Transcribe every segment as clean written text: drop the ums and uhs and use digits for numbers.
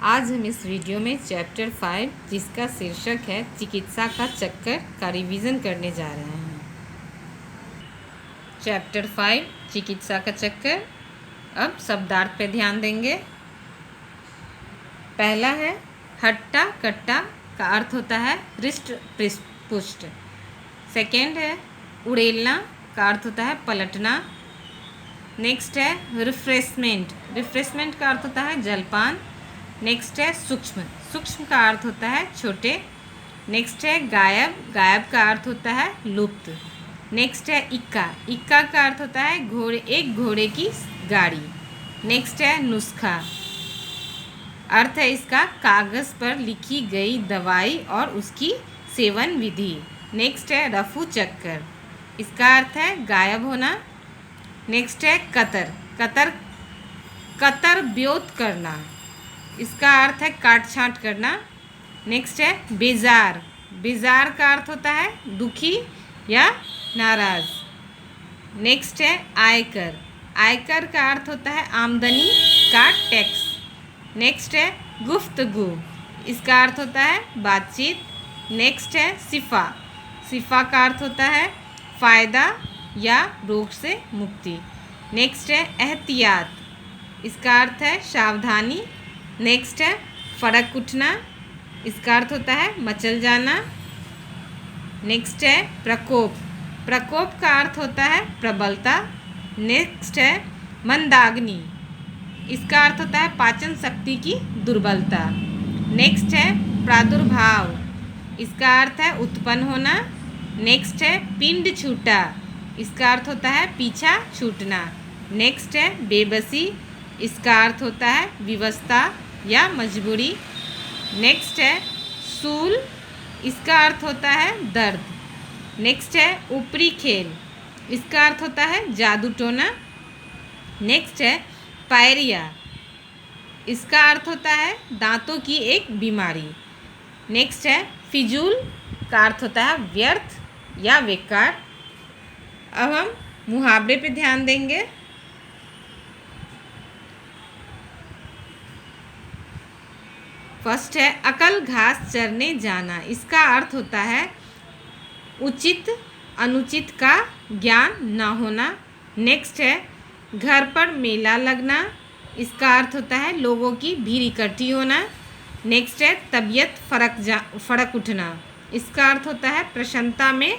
आज हम इस वीडियो में चैप्टर 5 जिसका शीर्षक है चिकित्सा का चक्कर का रिवीजन करने जा रहे हैं। चैप्टर 5 चिकित्सा का चक्कर। अब शब्दार्थ पे ध्यान देंगे। पहला है हट्टा कट्टा का अर्थ होता है हृष्ट पुष्ट। सेकेंड है उड़ेलना का अर्थ होता है पलटना। नेक्स्ट है रिफ्रेशमेंट, रिफ्रेशमेंट का अर्थ होता है जलपान। नेक्स्ट है सूक्ष्म, सूक्ष्म का अर्थ होता है छोटे। नेक्स्ट है गायब, गायब का अर्थ होता है लुप्त। नेक्स्ट है इक्का, इक्का का अर्थ होता है घोड़े, एक घोड़े की गाड़ी। नेक्स्ट है नुस्खा, अर्थ है इसका कागज़ पर लिखी गई दवाई और उसकी सेवन विधि। नेक्स्ट है रफू चक्कर, इसका अर्थ है गायब होना। नेक्स्ट है कतर, कतर कतर ब्योत करना, इसका अर्थ है काट छाँट करना। नेक्स्ट है बेजार, बेजार का अर्थ होता है दुखी या नाराज। नेक्स्ट है आयकर, आयकर का अर्थ होता है आमदनी का टैक्स। नेक्स्ट है गुफ्तगू, इसका अर्थ होता है बातचीत। नेक्स्ट है सिफा, सिफा का अर्थ होता है फ़ायदा या रोग से मुक्ति। नेक्स्ट है एहतियात, इसका अर्थ है सावधानी। नेक्स्ट है फड़क उठना, इसका अर्थ होता है मचल जाना। नेक्स्ट है प्रकोप, प्रकोप का अर्थ होता है प्रबलता। नेक्स्ट है मंदाग्नि, इसका अर्थ होता है पाचन शक्ति की दुर्बलता। नेक्स्ट है प्रादुर्भाव, इसका अर्थ है उत्पन्न होना। नेक्स्ट है पिंड छूटा, इसका अर्थ होता है पीछा छूटना। नेक्स्ट है बेबसी, इसका अर्थ होता है विवशता या मजबूरी। नेक्स्ट है सूल, इसका अर्थ होता है दर्द। नेक्स्ट है ऊपरी खेल, इसका अर्थ होता है जादू टोना। नेक्स्ट है पायरिया, इसका अर्थ होता है दांतों की एक बीमारी। नेक्स्ट है फिजूल, का अर्थ होता है व्यर्थ या बेकार। अब हम मुहावरे पे ध्यान देंगे। फर्स्ट है अकल घास चरने जाना, इसका अर्थ होता है उचित अनुचित का ज्ञान न होना। नेक्स्ट है घर पर मेला लगना, इसका अर्थ होता है लोगों की भीड़ इकट्ठी होना। नेक्स्ट है तबीयत फड़क उठना, इसका अर्थ होता है प्रसन्नता में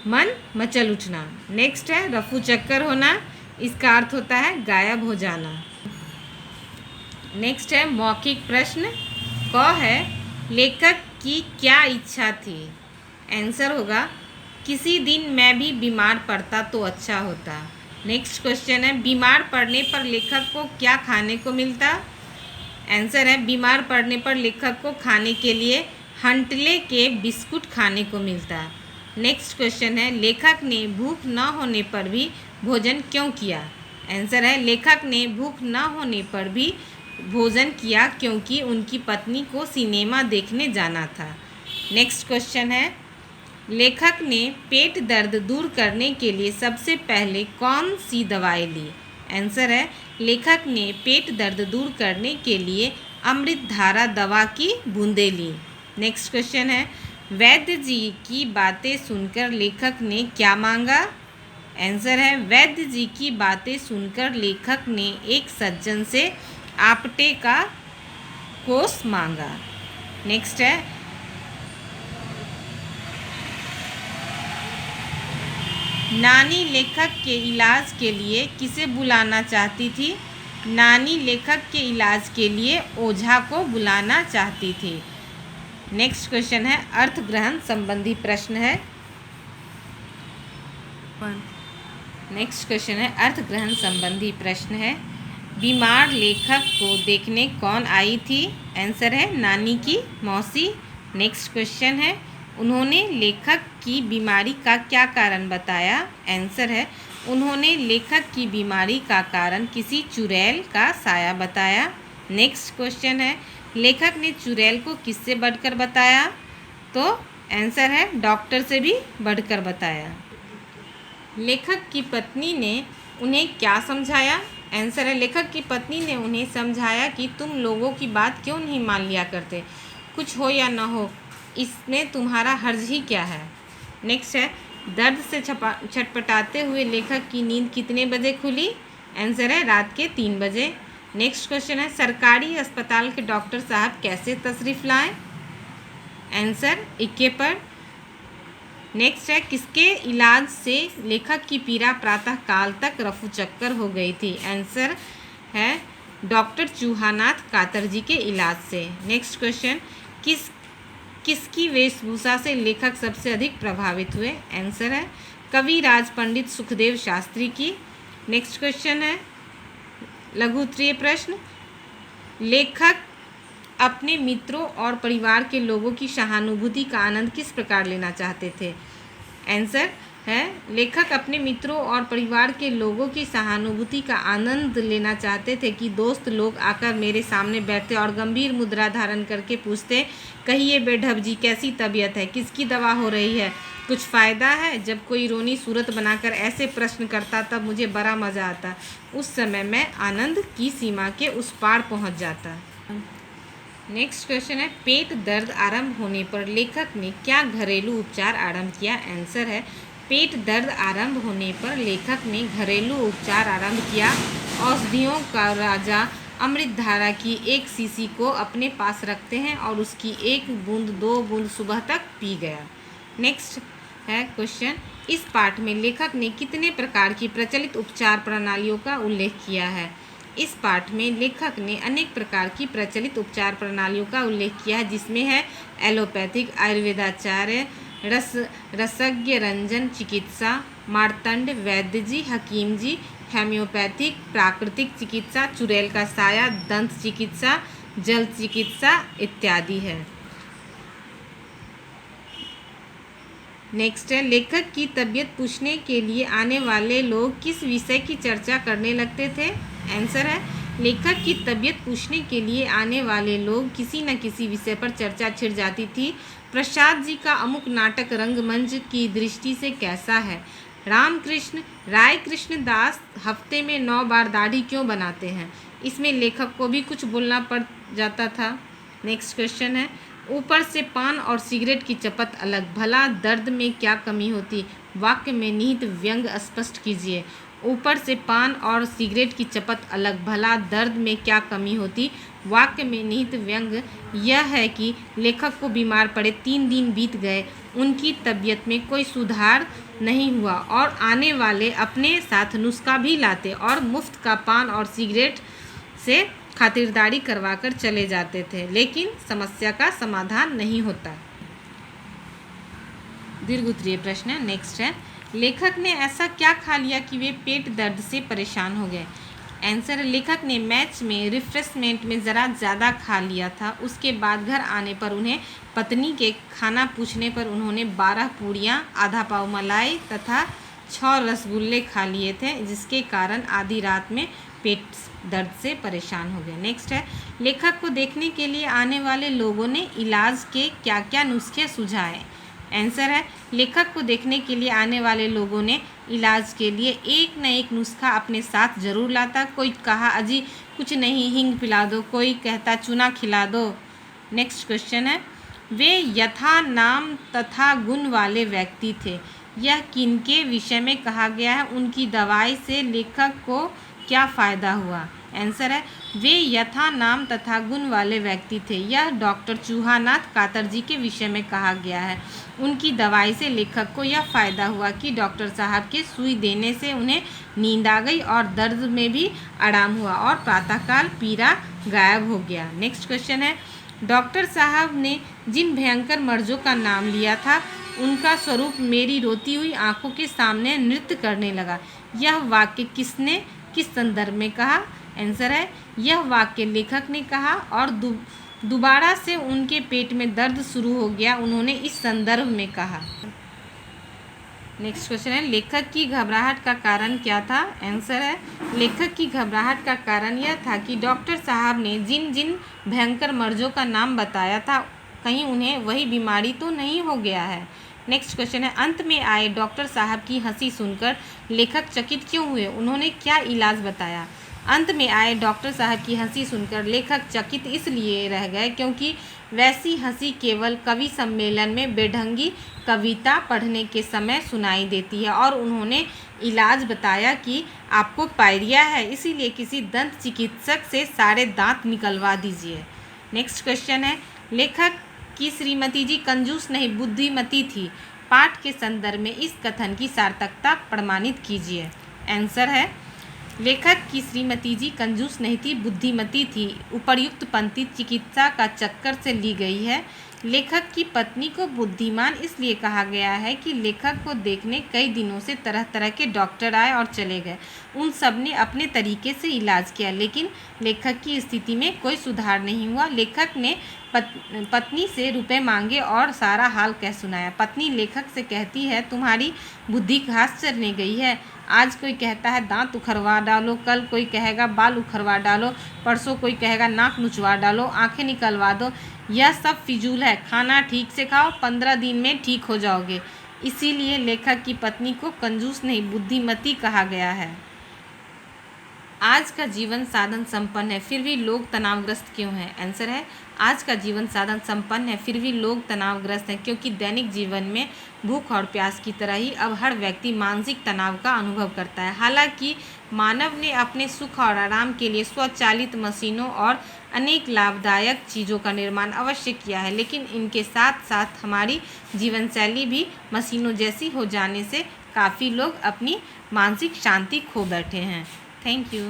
मन मचल उठना। नेक्स्ट है रफू चक्कर होना, इसका अर्थ होता है गायब हो जाना। नेक्स्ट है मौखिक प्रश्न। क है लेखक की क्या इच्छा थी? आंसर होगा किसी दिन मैं भी बीमार पड़ता तो अच्छा होता। नेक्स्ट क्वेश्चन है बीमार पड़ने पर लेखक को क्या खाने को मिलता? आंसर है बीमार पड़ने पर लेखक को खाने के लिए हंटले के बिस्कुट खाने को मिलता। नेक्स्ट क्वेश्चन है लेखक ने भूख न होने पर भी भोजन क्यों किया? आंसर है लेखक ने भूख न होने पर भी भोजन किया क्योंकि उनकी पत्नी को सिनेमा देखने जाना था। नेक्स्ट क्वेश्चन है लेखक ने पेट दर्द दूर करने के लिए सबसे पहले कौन सी दवाई ली? आंसर है लेखक ने पेट दर्द दूर करने के लिए अमृतधारा दवा की बूंदें ली। नेक्स्ट क्वेश्चन है वैद्य जी की बातें सुनकर लेखक ने क्या मांगा? आंसर है वैद्य जी की बातें सुनकर लेखक ने एक सज्जन से आपटे का कोस मांगा। नेक्स्ट है नानी लेखक के इलाज के लिए किसे बुलाना चाहती थी? नानी लेखक के इलाज के लिए ओझा को बुलाना चाहती थी। नेक्स्ट क्वेश्चन है अर्थ ग्रहण संबंधी प्रश्न है। नेक्स्ट क्वेश्चन है अर्थ ग्रहण संबंधी प्रश्न है बीमार लेखक को देखने कौन आई थी? आंसर है नानी की मौसी। नेक्स्ट क्वेश्चन है उन्होंने लेखक की बीमारी का क्या कारण बताया? आंसर है उन्होंने लेखक की बीमारी का कारण किसी चुड़ैल का साया बताया। नेक्स्ट क्वेश्चन है लेखक ने चुड़ैल को किससे बढ़कर बताया? तो आंसर है डॉक्टर से भी बढ़कर बताया। लेखक की पत्नी ने उन्हें क्या समझाया? आंसर है, लेखक की पत्नी ने उन्हें समझाया कि तुम लोगों की बात क्यों नहीं मान लिया करते, कुछ हो या न हो इसमें तुम्हारा हर्ज ही क्या है। नेक्स्ट है, दर्द से छटपटाते हुए लेखक की नींद कितने बजे खुली। आंसर है, रात के 3 बजे। नेक्स्ट क्वेश्चन है, सरकारी अस्पताल के डॉक्टर साहब कैसे तशरीफ लाए। आंसर, इक्के पर। नेक्स्ट है, किसके इलाज से लेखक की पीड़ा प्रातः काल तक रफू चक्कर हो गई थी। आंसर है, डॉक्टर चूहानाथ कातरजी के इलाज से। नेक्स्ट क्वेश्चन, किसकी वेशभूषा से लेखक सबसे अधिक प्रभावित हुए। आंसर है, कवि राज पंडित सुखदेव शास्त्री की। नेक्स्ट क्वेश्चन है, लघु उत्तरीय प्रश्न, लेखक अपने मित्रों और परिवार के लोगों की सहानुभूति का आनंद किस प्रकार लेना चाहते थे। आंसर है, लेखक अपने मित्रों और परिवार के लोगों की सहानुभूति का आनंद लेना चाहते थे कि दोस्त लोग आकर मेरे सामने बैठते और गंभीर मुद्रा धारण करके पूछते, कहिए बेढब जी कैसी तबीयत है, किसकी दवा हो रही है, कुछ फ़ायदा है। जब कोई रोनी सूरत बनाकर ऐसे प्रश्न करता तब मुझे बड़ा मज़ा आता। उस समय मैं आनंद की सीमा के उस पार पहुंच जाता। नेक्स्ट क्वेश्चन है, पेट दर्द आरंभ होने पर लेखक ने क्या घरेलू उपचार आरंभ किया। आंसर है, पेट दर्द आरंभ होने पर लेखक ने घरेलू उपचार आरंभ किया। औषधियों का राजा अमृतधारा की एक शीशी को अपने पास रखते हैं और उसकी 1 बूंद 2 बूंद सुबह तक पी गया। नेक्स्ट है क्वेश्चन, इस पाठ में लेखक ने कितने प्रकार की प्रचलित उपचार प्रणालियों का उल्लेख किया है। इस पाठ में लेखक ने अनेक प्रकार की प्रचलित उपचार प्रणालियों का उल्लेख किया है, जिसमें है एलोपैथिक, आयुर्वेदाचार्य, रसज्ञ रंजन चिकित्सा, मार्तंड, वैद्य जी, हकीम जी, हेम्योपैथिक, प्राकृतिक चिकित्सा, चुड़ैल का साया, दंत चिकित्सा, जल चिकित्सा इत्यादि है। नेक्स्ट है, लेखक की तबीयत पूछने के लिए आने वाले लोग किस विषय की चर्चा करने लगते थे। आंसर है, लेखक की तबीयत पूछने के लिए आने वाले लोग किसी न किसी विषय पर चर्चा छिड़ जाती थी। प्रसाद जी का अमुक नाटक रंगमंच की दृष्टि से कैसा है। रामकृष्ण राय कृष्ण दास हफ्ते में 9 बार दाढ़ी क्यों बनाते हैं। इसमें लेखक को भी कुछ बोलना पड़ जाता था। नेक्स्ट क्वेश्चन है, ऊपर से पान और सिगरेट की चपत अलग, भला दर्द में क्या कमी होती। वाक्य में निहित व्यंग स्पष्ट कीजिए। ऊपर से पान और सिगरेट की चपत अलग, भला दर्द में क्या कमी होती। वाक्य में निहित व्यंग यह है कि लेखक को बीमार पड़े 3 दिन बीत गए, उनकी तबीयत में कोई सुधार नहीं हुआ और आने वाले अपने साथ नुस्खा भी लाते और मुफ्त का पान और सिगरेट से खातिरदारी करवाकर चले जाते थे, लेकिन समस्या का समाधान नहीं होता। दीर्घ उत्तरीय प्रश्न है। नेक्स्ट है, लेखक ने ऐसा क्या खा लिया कि वे पेट दर्द से परेशान हो गए। आंसर, लेखक ने मैच में रिफ्रेशमेंट में ज़रा ज़्यादा खा लिया था। उसके बाद घर आने पर उन्हें पत्नी के खाना पूछने पर उन्होंने 12 पूड़ियाँ, आधा पाव मलाई तथा 6 रसगुल्ले खा लिए थे, जिसके कारण आधी रात में पेट दर्द से परेशान हो गए। नेक्स्ट है, लेखक को देखने के लिए आने वाले लोगों ने इलाज के क्या क्या नुस्खे सुझाए। आंसर है, लेखक को देखने के लिए आने वाले लोगों ने इलाज के लिए एक न एक नुस्खा अपने साथ जरूर लाता। कोई कहा अजी कुछ नहीं, हींग पिला दो, कोई कहता चूना खिला दो। नेक्स्ट क्वेश्चन है, वे यथा नाम तथा गुण वाले व्यक्ति थे। यह किनके विषय में कहा गया है। उनकी दवाई से लेखक को क्या फ़ायदा हुआ। आंसर है, वे यथा नाम तथा गुण वाले व्यक्ति थे। यह डॉक्टर चूहानाथ कातरजी के विषय में कहा गया है। उनकी दवाई से लेखक को यह फ़ायदा हुआ कि डॉक्टर साहब के सुई देने से उन्हें नींद आ गई और दर्द में भी आराम हुआ और प्रातःकाल पीड़ा गायब हो गया। नेक्स्ट क्वेश्चन है, डॉक्टर साहब ने जिन भयंकर मर्जों का नाम लिया था उनका स्वरूप मेरी रोती हुई आंखों के सामने नृत्य करने लगा। यह वाक्य किसने किस संदर्भ में कहा। आंसर है, यह वाक्य लेखक ने कहा और दोबारा से उनके पेट में दर्द शुरू हो गया, उन्होंने इस संदर्भ में कहा। नेक्स्ट क्वेश्चन है, लेखक की घबराहट का कारण क्या था। आंसर है, लेखक की घबराहट का कारण यह था कि डॉक्टर साहब ने जिन जिन भयंकर मर्जों का नाम बताया था कहीं उन्हें वही बीमारी तो नहीं हो गया है। नेक्स्ट क्वेश्चन है, अंत में आए डॉक्टर साहब की हंसी सुनकर लेखक चकित क्यों हुए, उन्होंने क्या इलाज बताया। अंत में आए डॉक्टर साहब की हंसी सुनकर लेखक चकित इसलिए रह गए क्योंकि वैसी हंसी केवल कवि सम्मेलन में बेढंगी कविता पढ़ने के समय सुनाई देती है। और उन्होंने इलाज बताया कि आपको पायरिया है, इसीलिए किसी दंत चिकित्सक से सारे दांत निकलवा दीजिए। नेक्स्ट क्वेश्चन है, लेखक की श्रीमती जी कंजूस नहीं बुद्धिमती थी। पाठ के संदर्भ में इस कथन की सार्थकता प्रमाणित कीजिए। आंसर है, लेखक की श्रीमती जी कंजूस नहीं थी, बुद्धिमती थी। उपर्युक्त पंक्ति चिकित्सा का चक्कर से ली गई है। लेखक की पत्नी को बुद्धिमान इसलिए कहा गया है कि लेखक को देखने कई दिनों से तरह तरह के डॉक्टर आए और चले गए। उन सब ने अपने तरीके से इलाज किया, लेकिन लेखक की स्थिति में कोई सुधार नहीं हुआ। लेखक ने पत्नी से रुपए मांगे और सारा हाल कह सुनाया। पत्नी लेखक से कहती है, तुम्हारी बुद्धि घास चरने गई है। आज कोई कहता है दांत उखड़वा डालो, कल कोई कहेगा बाल उखड़वा डालो, परसों कोई कहेगा नाक नुचवा डालो, आंखें निकलवा दो। यह सब फिजूल है। खाना ठीक से खाओ, 15 दिन में ठीक हो जाओगे। इसीलिए लेखक की पत्नी को कंजूस नहीं बुद्धिमती कहा गया है। आज का जीवन साधन संपन्न है, फिर भी लोग तनावग्रस्त क्यों हैं? आंसर है, आज का जीवन साधन संपन्न है, फिर भी लोग तनावग्रस्त हैं क्योंकि दैनिक जीवन में भूख और प्यास की तरह ही अब हर व्यक्ति मानसिक तनाव का अनुभव करता है। हालांकि मानव ने अपने सुख और आराम के लिए स्वचालित मशीनों और अनेक लाभदायक चीज़ों का निर्माण अवश्य किया है, लेकिन इनके साथ साथ हमारी जीवन शैली भी मशीनों जैसी हो जाने से काफ़ी लोग अपनी मानसिक शांति खो बैठे हैं। Thank you.